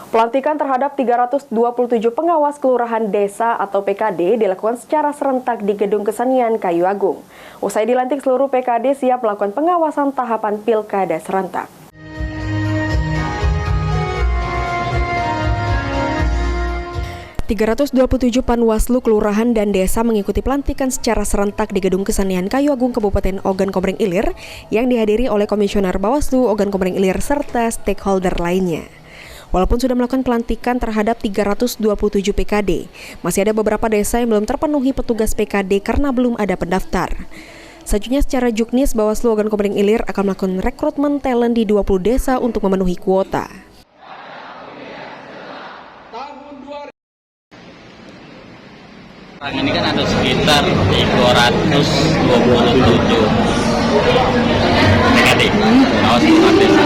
Pelantikan terhadap 327 pengawas kelurahan desa atau PKD dilakukan secara serentak di Gedung Kesenian Kayu Agung. Usai dilantik, seluruh PKD siap melakukan pengawasan tahapan pilkada serentak. ...327 Panwaslu Kelurahan dan Desa mengikuti pelantikan secara serentak di Gedung Kesenian Kayu Agung Kabupaten Ogan Komering Ilir yang dihadiri oleh Komisioner Bawaslu Ogan Komering Ilir serta stakeholder lainnya. Walaupun sudah melakukan pelantikan terhadap 327 PKD, masih ada beberapa desa yang belum terpenuhi petugas PKD karena belum ada pendaftar. Selanjutnya secara juknis, Bawaslu Ogan Komering Ilir akan melakukan rekrutmen talent di 20 desa untuk memenuhi kuota. Ini kan ada sekitar 227 PKD, pengawas kelurahan desa.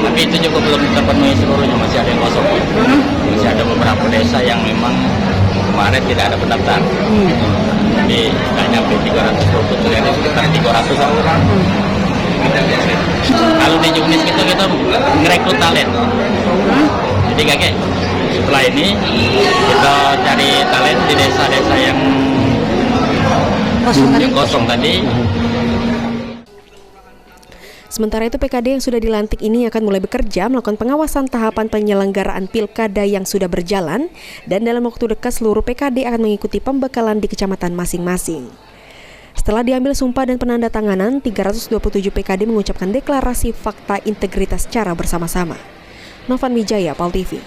Tapi itu juga belum terpenuhi seluruhnya, masih ada yang kosong. Masih ada beberapa desa yang memang kemarin tidak ada pendaftar. Jadi nggak nyampe 327, ada sekitar 300 orang. Kalau di Juknis kita ngerekrut talent. Jadi kakek, setelah ini kita cari talent di desa-desa yang kosong tadi. Sementara itu, PKD yang sudah dilantik ini akan mulai bekerja melakukan pengawasan tahapan penyelenggaraan pilkada yang sudah berjalan, dan dalam waktu dekat seluruh PKD akan mengikuti pembekalan di kecamatan masing-masing. Setelah diambil sumpah dan penandatanganan, 327 PKD mengucapkan deklarasi fakta integritas secara bersama-sama. Novan Wijaya, PAL TV.